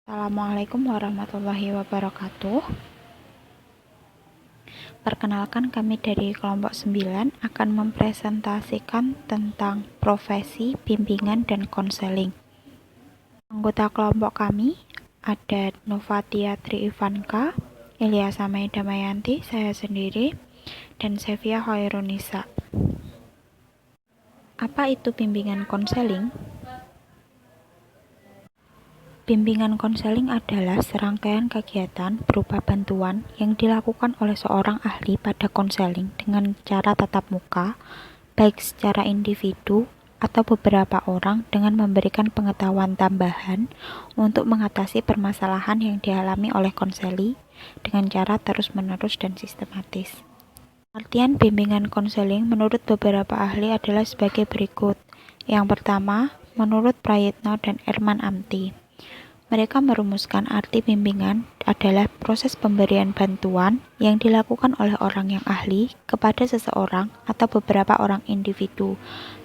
Assalamualaikum warahmatullahi wabarakatuh. Perkenalkan, kami dari kelompok 9 akan mempresentasikan tentang profesi, bimbingan, dan konseling. Anggota kelompok kami ada Novatia Triivanka, Ilyasa Maida Mayanti, saya sendiri, dan Sevia Hoirunisa. Apa itu bimbingan konseling? Bimbingan konseling adalah serangkaian kegiatan berupa bantuan yang dilakukan oleh seorang ahli pada konseling dengan cara tatap muka, baik secara individu atau beberapa orang dengan memberikan pengetahuan tambahan untuk mengatasi permasalahan yang dialami oleh konseli dengan cara terus-menerus dan sistematis. Artian bimbingan konseling menurut beberapa ahli adalah sebagai berikut. Yang pertama, menurut Prayitno dan Erman Amti, mereka merumuskan arti bimbingan adalah proses pemberian bantuan yang dilakukan oleh orang yang ahli kepada seseorang atau beberapa orang individu,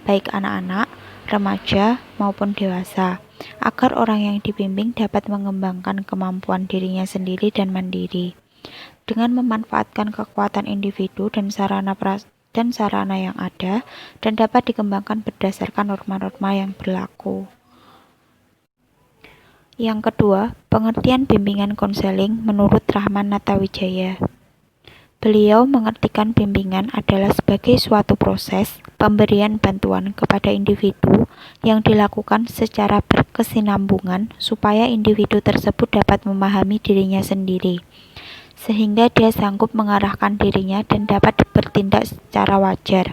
baik anak-anak, remaja, maupun dewasa, agar orang yang dibimbing dapat mengembangkan kemampuan dirinya sendiri dan mandiri, dengan memanfaatkan kekuatan individu dan sarana yang ada, dan dapat dikembangkan berdasarkan norma-norma yang berlaku. Yang kedua, pengertian bimbingan konseling menurut Rahman Natawijaya. Beliau mengartikan bimbingan adalah sebagai suatu proses pemberian bantuan kepada individu yang dilakukan secara berkesinambungan supaya individu tersebut dapat memahami dirinya sendiri, sehingga dia sanggup mengarahkan dirinya dan dapat bertindak secara wajar,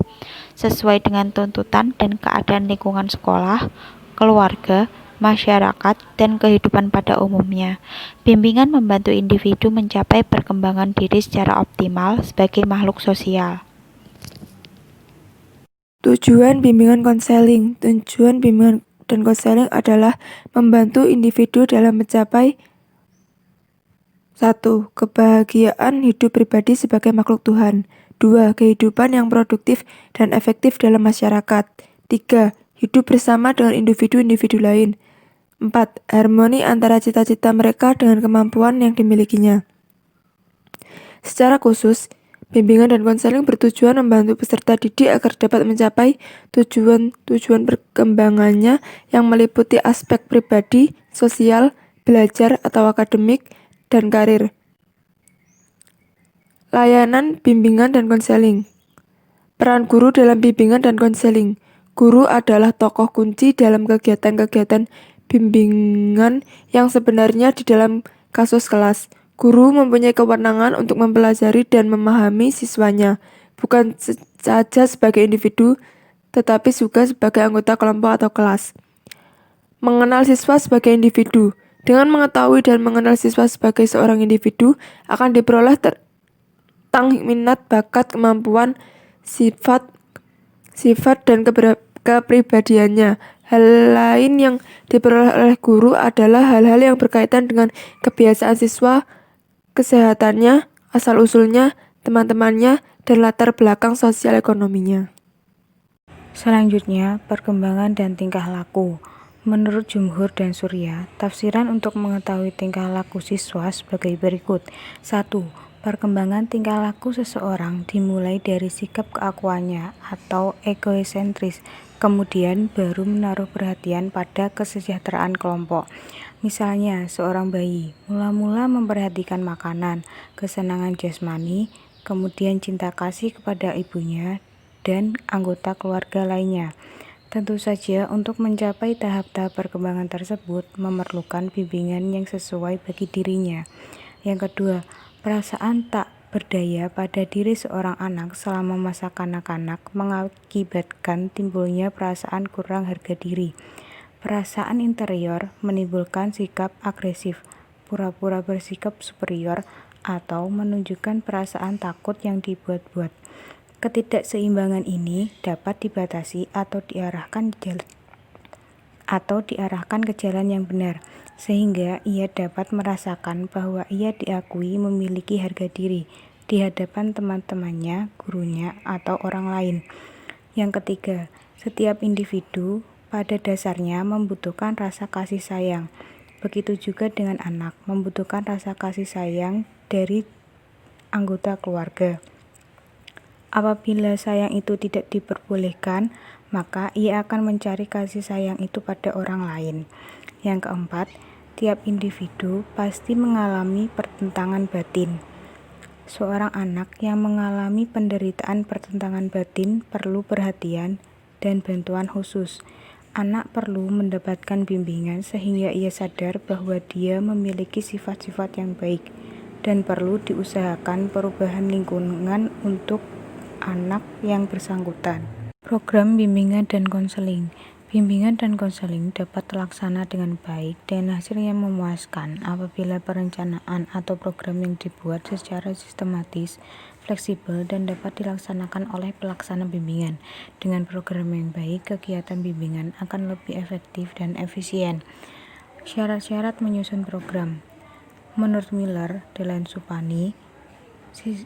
sesuai dengan tuntutan dan keadaan lingkungan sekolah, keluarga, masyarakat, dan kehidupan pada umumnya. Bimbingan membantu individu mencapai perkembangan diri secara optimal sebagai makhluk sosial. Tujuan bimbingan konseling. Tujuan bimbingan dan konseling adalah membantu individu dalam mencapai 1. Kebahagiaan hidup pribadi sebagai makhluk Tuhan. 2. Kehidupan yang produktif dan efektif dalam masyarakat. 3. Hidup bersama dengan individu-individu lain. 4. Harmoni antara cita-cita mereka dengan kemampuan yang dimilikinya. Secara khusus, bimbingan dan konseling bertujuan membantu peserta didik agar dapat mencapai tujuan perkembangannya yang meliputi aspek pribadi, sosial, belajar atau akademik, dan karir. Layanan bimbingan dan konseling. Peran guru dalam bimbingan dan konseling. Guru adalah tokoh kunci dalam kegiatan-kegiatan bimbingan yang sebenarnya di dalam kasus kelas. Guru mempunyai kewenangan untuk mempelajari dan memahami siswanya, bukan saja sebagai individu, tetapi juga sebagai anggota kelompok atau kelas. Mengenal siswa sebagai individu. Dengan mengetahui dan mengenal siswa sebagai seorang individu, akan diperoleh tentang minat, bakat, kemampuan, sifat dan kepribadiannya. Hal lain yang diperoleh oleh guru adalah hal-hal yang berkaitan dengan kebiasaan siswa, kesehatannya, asal-usulnya, teman-temannya, dan latar belakang sosial ekonominya. Selanjutnya, perkembangan dan tingkah laku. Menurut Jumhur dan Surya, tafsiran untuk mengetahui tingkah laku siswa sebagai berikut. 1. Perkembangan tingkah laku seseorang dimulai dari sikap keakuannya atau egoisentris, kemudian baru menaruh perhatian pada kesejahteraan kelompok. Misalnya, seorang bayi mula-mula memperhatikan makanan, kesenangan jasmani, kemudian cinta kasih kepada ibunya dan anggota keluarga lainnya. Tentu saja untuk mencapai tahap-tahap perkembangan tersebut memerlukan bimbingan yang sesuai bagi dirinya. Yang kedua, perasaan tak berdaya pada diri seorang anak selama masa kanak-kanak mengakibatkan timbulnya perasaan kurang harga diri. Perasaan interior menimbulkan sikap agresif, pura-pura bersikap superior, atau menunjukkan perasaan takut yang dibuat-buat. Ketidakseimbangan ini dapat dibatasi atau diarahkan ke jalan yang benar, sehingga ia dapat merasakan bahwa ia diakui memiliki harga diri di hadapan teman-temannya, gurunya, atau orang lain. Yang ketiga, setiap individu pada dasarnya membutuhkan rasa kasih sayang. Begitu juga dengan anak, membutuhkan rasa kasih sayang dari anggota keluarga. Apabila sayang itu tidak diperbolehkan, maka ia akan mencari kasih sayang itu pada orang lain. Yang keempat, tiap individu pasti mengalami pertentangan batin. Seorang anak yang mengalami penderitaan pertentangan batin perlu perhatian dan bantuan khusus. Anak perlu mendapatkan bimbingan sehingga ia sadar bahwa dia memiliki sifat-sifat yang baik dan perlu diusahakan perubahan lingkungan untuk anak yang bersangkutan. Program bimbingan dan konseling. Bimbingan dan konseling dapat terlaksana dengan baik dan hasilnya memuaskan apabila perencanaan atau program yang dibuat secara sistematis, fleksibel, dan dapat dilaksanakan oleh pelaksana bimbingan. Dengan program yang baik, kegiatan bimbingan akan lebih efektif dan efisien. Syarat-syarat menyusun program. Menurut Miller, Delan Supani,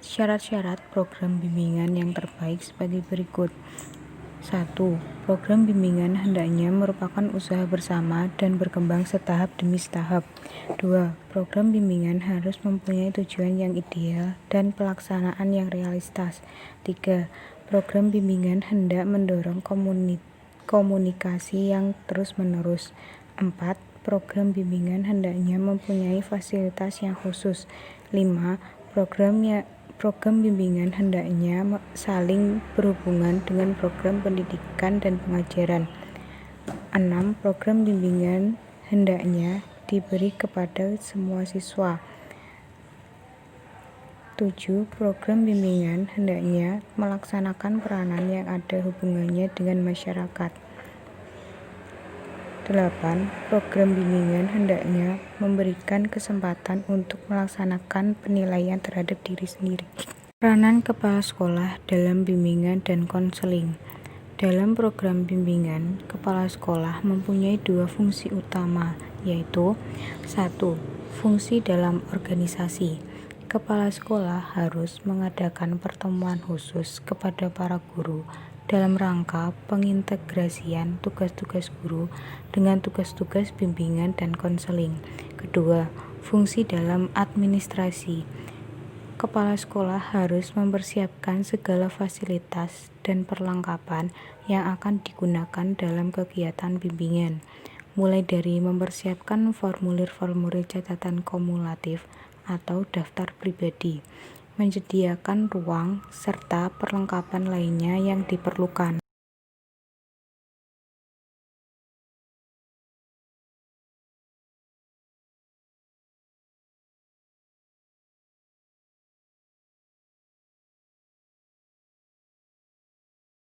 syarat-syarat program bimbingan yang terbaik sebagai berikut. 1. Program bimbingan hendaknya merupakan usaha bersama dan berkembang setahap demi setahap. 2. Program bimbingan harus mempunyai tujuan yang ideal dan pelaksanaan yang realistis. 3. Program bimbingan hendak mendorong komunikasi yang terus-menerus. 4. Program bimbingan hendaknya mempunyai fasilitas yang khusus. 5. Program bimbingan hendaknya saling berhubungan dengan program pendidikan dan pengajaran. 6. Program bimbingan hendaknya diberi kepada semua siswa. 7. Program bimbingan hendaknya melaksanakan peranan yang ada hubungannya dengan masyarakat. 8. Program bimbingan hendaknya memberikan kesempatan untuk melaksanakan penilaian terhadap diri sendiri. Peranan kepala sekolah dalam bimbingan dan konseling. Dalam program bimbingan, kepala sekolah mempunyai 2 fungsi utama, yaitu 1. Fungsi dalam organisasi. Kepala sekolah harus mengadakan pertemuan khusus kepada para guru dalam rangka pengintegrasian tugas-tugas guru dengan tugas-tugas bimbingan dan konseling. Kedua, fungsi dalam administrasi. Kepala sekolah harus mempersiapkan segala fasilitas dan perlengkapan yang akan digunakan dalam kegiatan bimbingan, mulai dari mempersiapkan formulir-formulir catatan kumulatif atau daftar pribadi, menyediakan ruang, serta perlengkapan lainnya yang diperlukan.